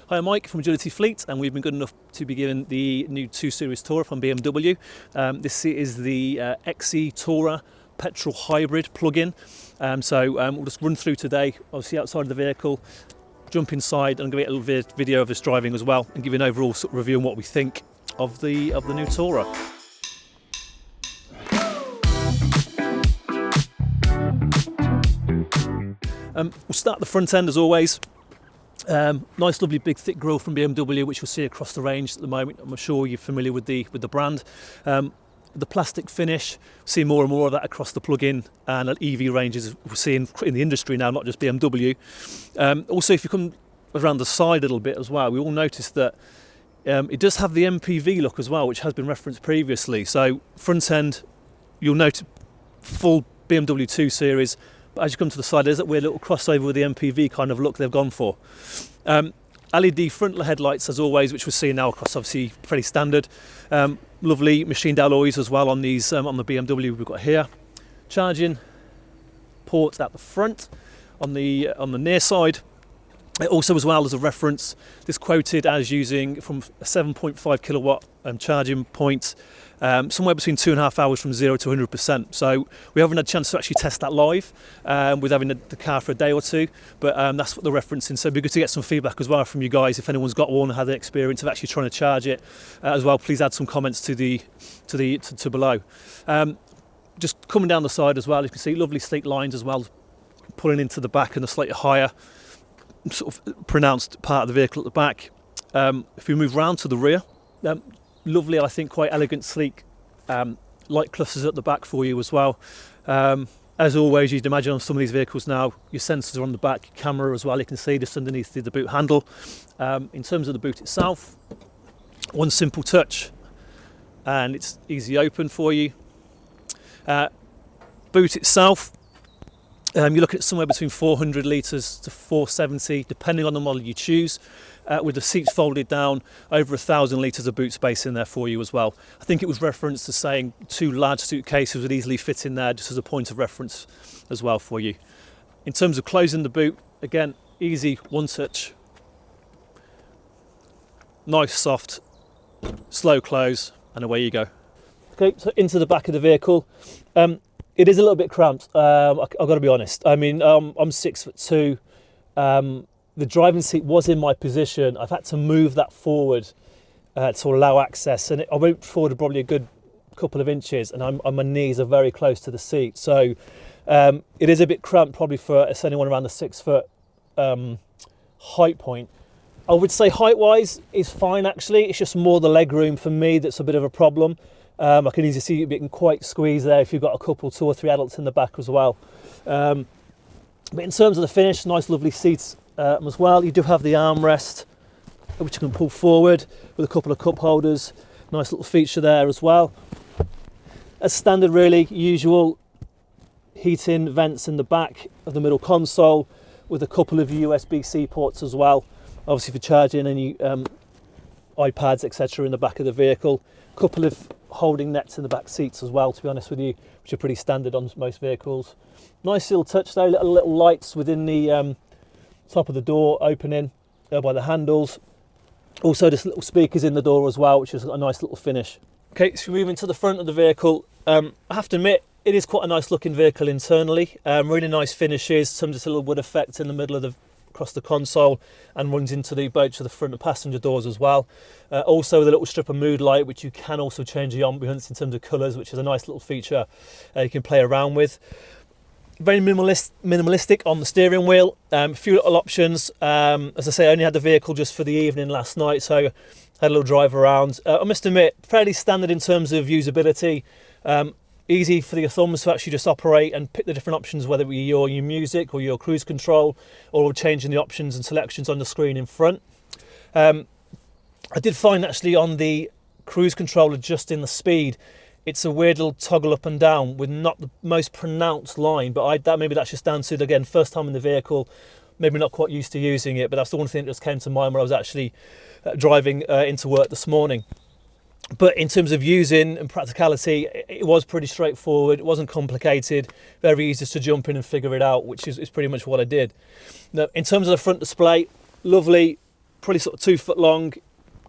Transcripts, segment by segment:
Hi, I'm Mike from Agility Fleet, and we've been good enough to be given the new 2 Series Tourer from BMW. This is the XE Tourer petrol hybrid plug-in. We'll just run through today, obviously outside of the vehicle, jump inside, and I'm going to get a little video of us driving as well, and give you an overall sort of review on what we think of the new Tourer. We'll start at the front end as always. Nice lovely big thick grille from BMW, which you'll see across the range at the moment. I'm sure you're familiar with the brand. The plastic finish, see more and more of that across the plug-in and EV ranges we're seeing in the industry now, not just BMW. Also, if you come around the side a little bit as well, we all noticed that it does have the MPV look as well, which has been referenced previously. So front end, you'll note full BMW 2 Series. But as you come to the side, there's that weird little crossover with the MPV kind of look they've gone for. LED front headlights as always, which we're seeing now across, obviously pretty standard. Lovely machined alloys as well on these on the BMW we've got here. Charging port at the front on the near side. Also, as well as a reference, this quoted as using from a 7.5 kilowatt charging point, somewhere between 2.5 hours from 0 to 100%. So we haven't had a chance to actually test that live with having the car for a day or two, but that's what they're referencing. So it'd be good to get some feedback as well from you guys. If anyone's got one and had the experience of actually trying to charge it as well, please add some comments to below. Just coming down the side as well, you can see lovely sleek lines as well, pulling into the back and the slightly higher sort of pronounced part of the vehicle at the back. If we move round to the rear, lovely, I think, quite elegant, sleek light clusters at the back for you as well. As always, you'd imagine on some of these vehicles now, your sensors are on the back, your camera as well, you can see just underneath the boot handle. In terms of the boot itself, one simple touch and it's easy open for you. Boot itself, you're looking at somewhere between 400 litres to 470, depending on the model you choose, with the seats folded down, over 1,000 litres of boot space in there for you as well. I think it was referenced as saying 2 large suitcases would easily fit in there, just as a point of reference as well for you. In terms of closing the boot, again, easy, one touch. Nice, soft, slow close, and away you go. Okay, so into the back of the vehicle. It is a little bit cramped, I've got to be honest. I mean, I'm 6'2". The driving seat was in my position. I've had to move that forward to allow access, and I went forward probably a good couple of inches, and my knees are very close to the seat. So it is a bit cramped probably for anyone around the 6 foot height point. I would say height-wise is fine actually. It's just more the leg room for me that's a bit of a problem. I can easily see it being quite squeezed there if you've got a couple, 2 or 3 adults in the back as well. But in terms of the finish, nice lovely seats as well. You do have the armrest, which you can pull forward with a couple of cup holders. Nice little feature there as well. As standard really, usual heating vents in the back of the middle console with a couple of USB-C ports as well. Obviously for charging any iPads, etc. in the back of the vehicle. Couple of holding nets in the back seats as well, to be honest with you, which are pretty standard on most vehicles. Nice little touch though, little lights within the top of the door opening by the handles. Also just little speakers in the door as well, which is a nice little finish. Okay, so moving to the front of the vehicle, I have to admit it is quite a nice looking vehicle internally. Really nice finishes, some just a little wood effect in the middle of across the console, and runs into both to the front and passenger doors as well. Also with a little strip of mood light, which you can also change the ambience in terms of colours, which is a nice little feature you can play around with. Very minimalistic on the steering wheel. A few little options. As I say, I only had the vehicle just for the evening last night, so I had a little drive around. I must admit, fairly standard in terms of usability. Easy for your thumbs to actually just operate and pick the different options, whether it be your music or your cruise control, or changing the options and selections on the screen in front. I did find actually on the cruise control adjusting the speed, it's a weird little toggle up and down with not the most pronounced line, but maybe that's just down to, again, first time in the vehicle, maybe not quite used to using it, but that's the one thing that just came to mind when I was actually driving into work this morning. But in terms of using and practicality, it was pretty straightforward. It wasn't complicated, very easy to jump in and figure it out, which is pretty much what I did. Now, in terms of the front display, lovely probably sort of 2 foot long,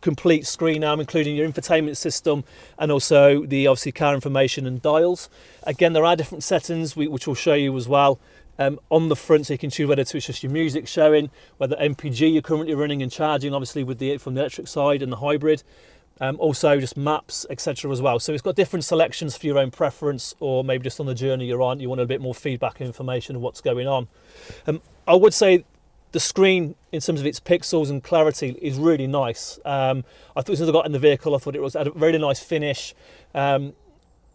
complete screen arm, including your infotainment system and also the obviously car information and dials. Again, there are different settings which we'll show you as well on the front, so you can choose whether it's just your music showing, whether MPG you're currently running and charging, obviously with from the electric side and the hybrid. Also just maps, etc. as well. So it's got different selections for your own preference, or maybe just on the journey you're on, you want a bit more feedback and information of what's going on. I would say the screen, in terms of its pixels and clarity, is really nice. I thought since I got in the vehicle, I thought it had a really nice finish. It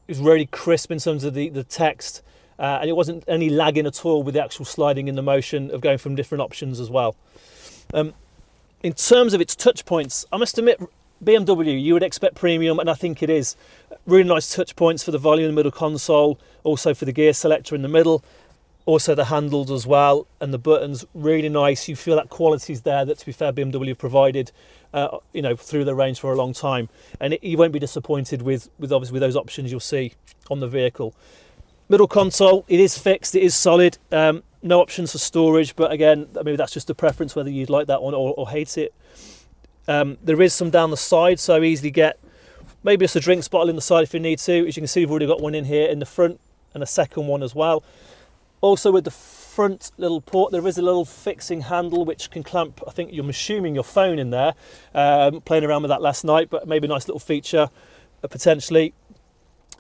was really crisp in terms of the text, and it wasn't any lagging at all with the actual sliding in the motion of going from different options as well. In terms of its touch points, I must admit, BMW, you would expect premium, and I think it is. Really nice touch points for the volume in the middle console, also for the gear selector in the middle, also the handles as well, and the buttons, really nice. You feel that quality's there that, to be fair, BMW provided through the range for a long time, and you won't be disappointed with obviously with those options you'll see on the vehicle. Middle console, it is fixed, it is solid. No options for storage, but again, maybe that's just a preference whether you'd like that one or hate it. There is some down the side, so easily get maybe just a drinks bottle in the side if you need to. As you can see, we've already got one in here in the front and a second one as well. Also with the front little port, there is a little fixing handle which can clamp, I think you're assuming, your phone in there. Playing around with that last night, but maybe a nice little feature potentially.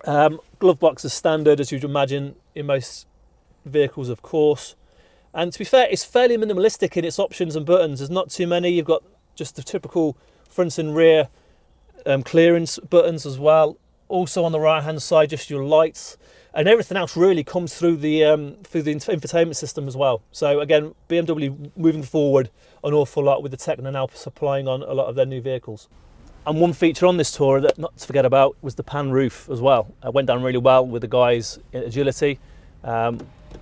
Glove box is standard, as you'd imagine in most vehicles, of course. And to be fair, it's fairly minimalistic in its options and buttons. There's not too many. You've got just the typical front and rear clearance buttons as well. Also on the right hand side, just your lights, and everything else really comes through the infotainment system as well. So again, BMW moving forward an awful lot with the tech they're now supplying on a lot of their new vehicles. And one feature on this Tourer that not to forget about was the pan roof as well. It went down really well with the guys in Agility.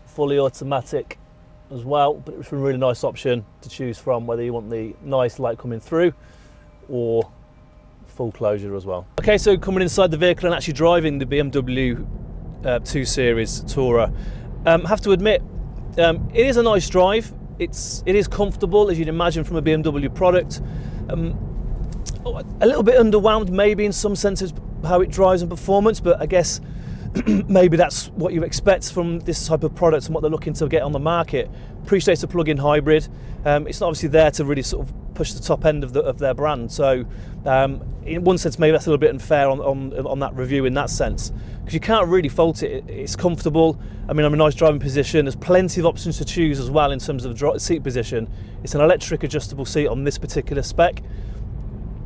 Fully automatic as well, but it was a really nice option to choose from, whether you want the nice light coming through or full closure as well. Okay, so coming inside the vehicle and actually driving the BMW 2 Series Tourer, have to admit, it is a nice drive. It is comfortable, as you'd imagine from a BMW product. A little bit underwhelmed maybe in some senses how it drives and performance, but I guess maybe that's what you expect from this type of product and what they're looking to get on the market. Appreciate it's a plug-in hybrid. It's not obviously there to really sort of push the top end of their brand. So in one sense, maybe that's a little bit unfair on that review in that sense, because you can't really fault it. It's comfortable. I mean, I'm in a nice driving position. There's plenty of options to choose as well in terms of seat position. It's an electric adjustable seat on this particular spec.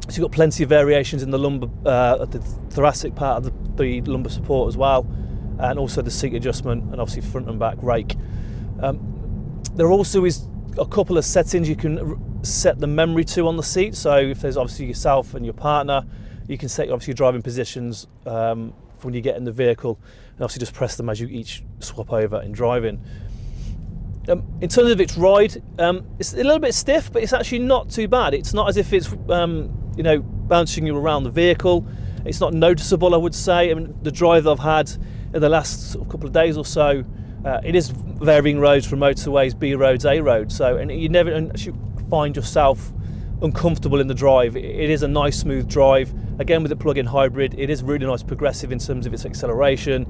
So you've got plenty of variations in the lumbar, the thoracic part of the lumbar support as well, and also the seat adjustment, and obviously front and back rake. There also is a couple of settings you can set the memory to on the seat. So if there's obviously yourself and your partner, you can set obviously your driving positions when you get in the vehicle, and obviously just press them as you each swap over in driving. In terms of its ride, it's a little bit stiff, but it's actually not too bad. It's not as if it's bouncing you around the vehicle. It's not noticeable, I would say. I mean, the drive that I've had in the last sort of couple of days or so, it is varying roads from motorways, B roads, A roads. So, and you never actually find yourself uncomfortable in the drive. It is a nice, smooth drive. Again, with the plug-in hybrid, it is really nice, progressive in terms of its acceleration.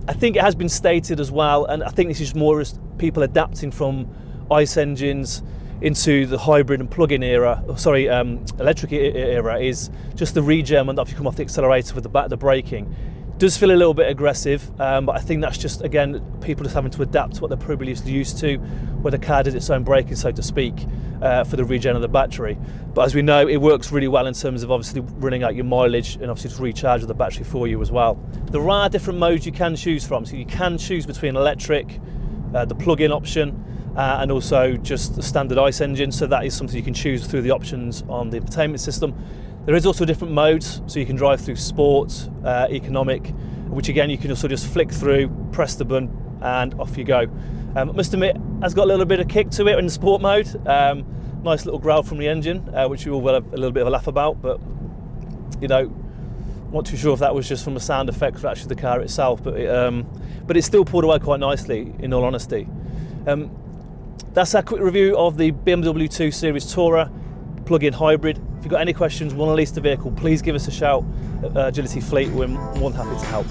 I think it has been stated as well, and I think this is more as people adapting from ICE engines into the hybrid and plug-in era, electric era, is just the regen when you come off the accelerator with the braking. Does feel a little bit aggressive, but I think that's just, again, people just having to adapt to what they're probably used to, where the car does its own braking, so to speak, for the regen of the battery. But as we know, it works really well in terms of obviously running out your mileage and obviously just recharge the battery for you as well. There are different modes you can choose from, so you can choose between electric, the plug-in option, and also just the standard ICE engine. So that is something you can choose through the options on the entertainment system. There is also different modes, so you can drive through sport, economic, which again you can also just flick through, press the button, and off you go. I must admit, has got a little bit of kick to it in the sport mode. Nice little growl from the engine, which we all have a little bit of a laugh about, but not too sure if that was just from a sound effect or actually the car itself, but it still pulled away quite nicely, in all honesty. That's our quick review of the BMW 2 Series Tourer. plug-in hybrid. If you've got any questions, want to lease the vehicle, please give us a shout at Agility Fleet. We're more than happy to help.